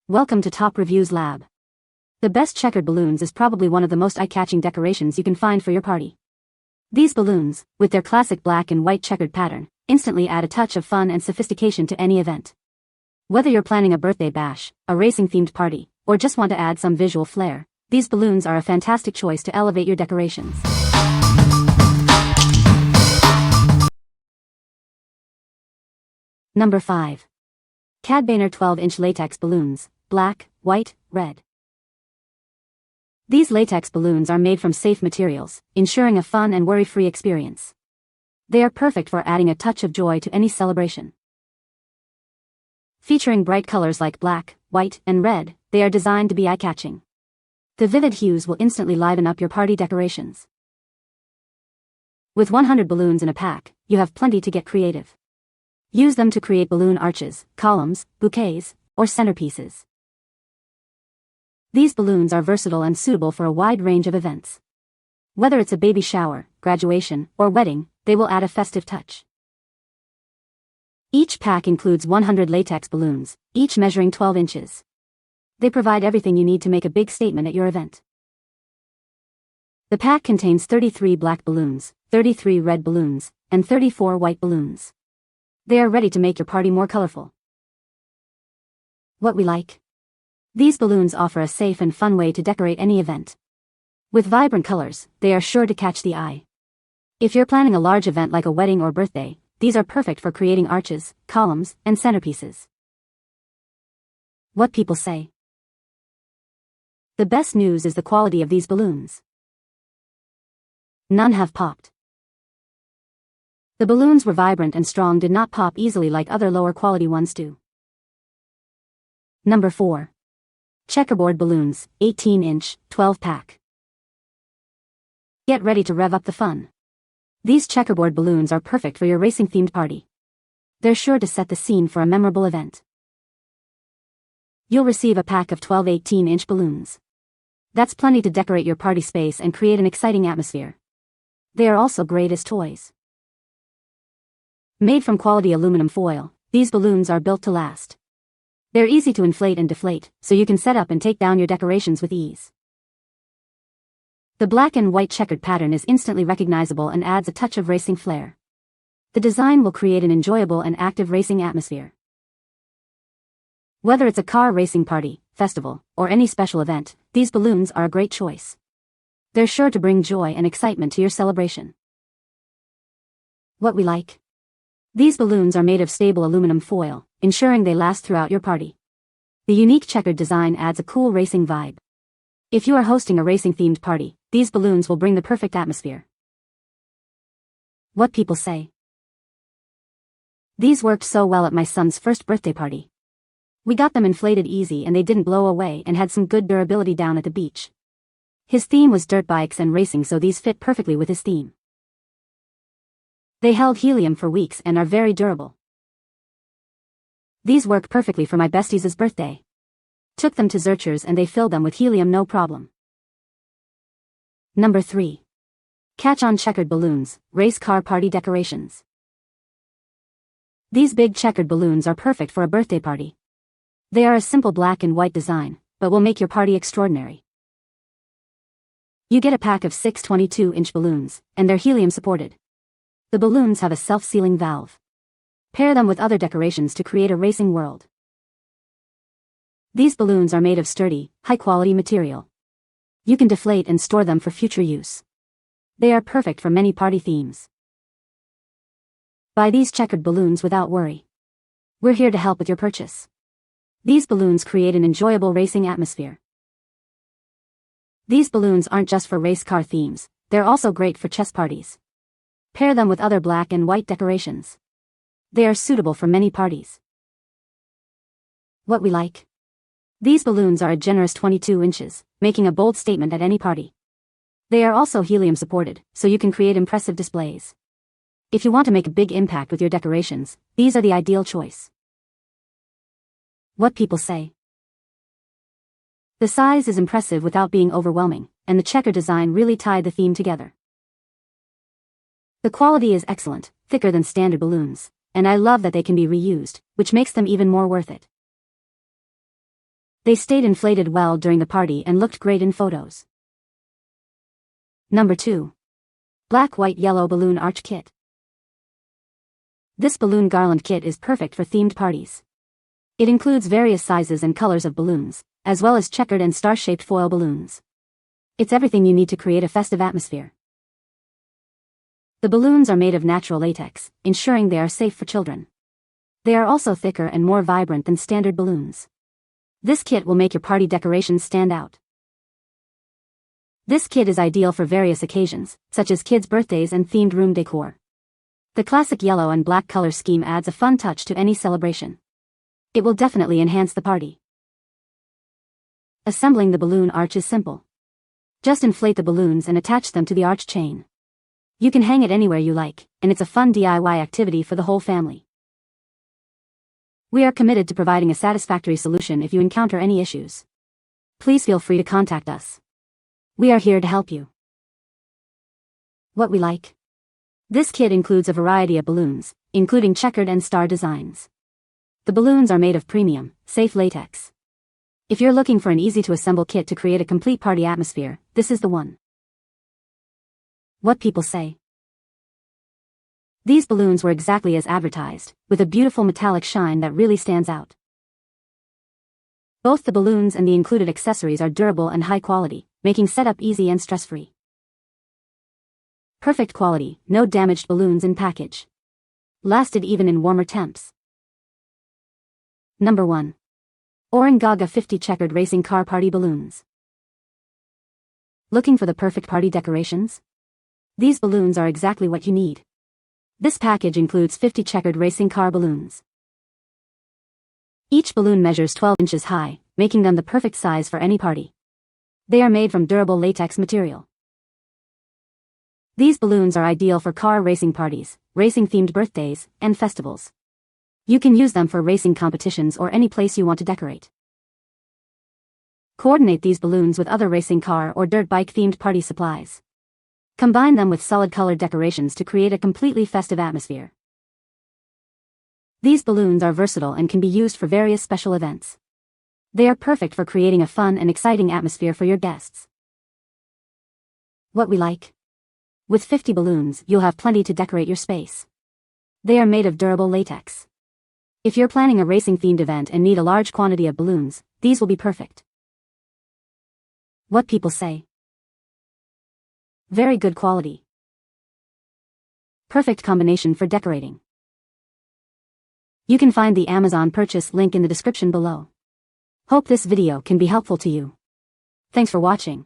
Welcome to Top Reviews Lab. The best checkered balloons is probably one of the most eye-catching decorations you can find for your party. These balloons, with their classic black and white checkered pattern, instantly add a touch of fun and sophistication to any event. Whether you're planning a birthday bash, a racing-themed party, or just want to add some visual flair, these balloons are a fantastic choice to elevate your decorations. Number 5. KADBANER 12-inch latex balloons, black, white, red. These latex balloons are made from safe materials, ensuring a fun and worry-free experience. They are perfect for adding a touch of joy to any celebration. Featuring bright colors like black, white, and red, they are designed to be eye-catching. The vivid hues will instantly liven up your party decorations. With 100 balloons in a pack, you have plenty to get creative. Use them to create balloon arches, columns, bouquets, or centerpieces. These balloons are versatile and suitable for a wide range of events. Whether it's a baby shower, graduation, or wedding, they will add a festive touch. Each pack includes 100 latex balloons, each measuring 12 inches. They provide everything you need to make a big statement at your event. The pack contains 33 black balloons, 33 red balloons, and 34 white balloons. They are ready to make your party more colorful. What we like? These balloons offer a safe and fun way to decorate any event. With vibrant colors, they are sure to catch the eye. If you're planning a large event like a wedding or birthday, these are perfect for creating arches, columns, and centerpieces. What people say? The best news is the quality of these balloons. None have popped. The balloons were vibrant and strong, did not pop easily like other lower quality ones do. Number 4. Checkerboard Balloons, 18-inch, 12-pack. Get ready to rev up the fun. These checkerboard balloons are perfect for your racing-themed party. They're sure to set the scene for a memorable event. You'll receive a pack of 12 18-inch balloons. That's plenty to decorate your party space and create an exciting atmosphere. They are also great as toys. Made from quality aluminum foil, these balloons are built to last. They're easy to inflate and deflate, so you can set up and take down your decorations with ease. The black and white checkered pattern is instantly recognizable and adds a touch of racing flair. The design will create an enjoyable and active racing atmosphere. Whether it's a car racing party, festival, or any special event, these balloons are a great choice. They're sure to bring joy and excitement to your celebration. What we like? These balloons are made of stable aluminum foil, ensuring they last throughout your party. The unique checkered design adds a cool racing vibe. If you are hosting a racing-themed party, these balloons will bring the perfect atmosphere. What people say? These worked so well at my son's first birthday party. We got them inflated easy and they didn't blow away and had some good durability down at the beach. His theme was dirt bikes and racing, so these fit perfectly with his theme. They held helium for weeks and are very durable. These work perfectly for my bestie's birthday. Took them to Zurchers and they filled them with helium no problem. Number 3. KatchOn Checkered Balloons, Race Car Party Decorations. These big checkered balloons are perfect for a birthday party. They are a simple black and white design, but will make your party extraordinary. You get a pack of 6 22-inch balloons, and they're helium supported. The balloons have a self-sealing valve. Pair them with other decorations to create a racing world. These balloons are made of sturdy, high-quality material. You can deflate and store them for future use. They are perfect for many party themes. Buy these checkered balloons without worry. We're here to help with your purchase. These balloons create an enjoyable racing atmosphere. These balloons aren't just for race car themes, they're also great for chess parties. Pair them with other black and white decorations. They are suitable for many parties. What we like? These balloons are a generous 22 inches, making a bold statement at any party. They are also helium supported, so you can create impressive displays. If you want to make a big impact with your decorations, these are the ideal choice. What people say? The size is impressive without being overwhelming, and the checker design really tied the theme together. The quality is excellent, thicker than standard balloons, and I love that they can be reused, which makes them even more worth it. They stayed inflated well during the party and looked great in photos. Number 2. Black, White, Yellow Balloon Arch Kit. This balloon garland kit is perfect for themed parties. It includes various sizes and colors of balloons, as well as checkered and star-shaped foil balloons. It's everything you need to create a festive atmosphere. The balloons are made of natural latex, ensuring they are safe for children. They are also thicker and more vibrant than standard balloons. This kit will make your party decorations stand out. This kit is ideal for various occasions, such as kids' birthdays and themed room decor. The classic yellow and black color scheme adds a fun touch to any celebration. It will definitely enhance the party. Assembling the balloon arch is simple. Just inflate the balloons and attach them to the arch chain. You can hang it anywhere you like, and it's a fun DIY activity for the whole family. We are committed to providing a satisfactory solution if you encounter any issues. Please feel free to contact us. We are here to help you. What we like. This kit includes a variety of balloons, including checkered and star designs. The balloons are made of premium, safe latex. If you're looking for an easy-to-assemble kit to create a complete party atmosphere, this is the one. What people say. These balloons were exactly as advertised, with a beautiful metallic shine that really stands out. Both the balloons and the included accessories are durable and high quality, making setup easy and stress-free. Perfect quality, no damaged balloons in package. Lasted even in warmer temps. Number 1. Oringaga 50 Checkered Racing Car Party Balloons. Looking for the perfect party decorations? These balloons are exactly what you need. This package includes 50 checkered racing car balloons. Each balloon measures 12 inches high, making them the perfect size for any party. They are made from durable latex material. These balloons are ideal for car racing parties, racing-themed birthdays, and festivals. You can use them for racing competitions or any place you want to decorate. Coordinate these balloons with other racing car or dirt bike-themed party supplies. Combine them with solid-colored decorations to create a completely festive atmosphere. These balloons are versatile and can be used for various special events. They are perfect for creating a fun and exciting atmosphere for your guests. What we like. With 50 balloons, you'll have plenty to decorate your space. They are made of durable latex. If you're planning a racing-themed event and need a large quantity of balloons, these will be perfect. What people say. Very good quality. Perfect combination for decorating. You can find the Amazon purchase link in the description below. Hope this video can be helpful to you. Thanks for watching.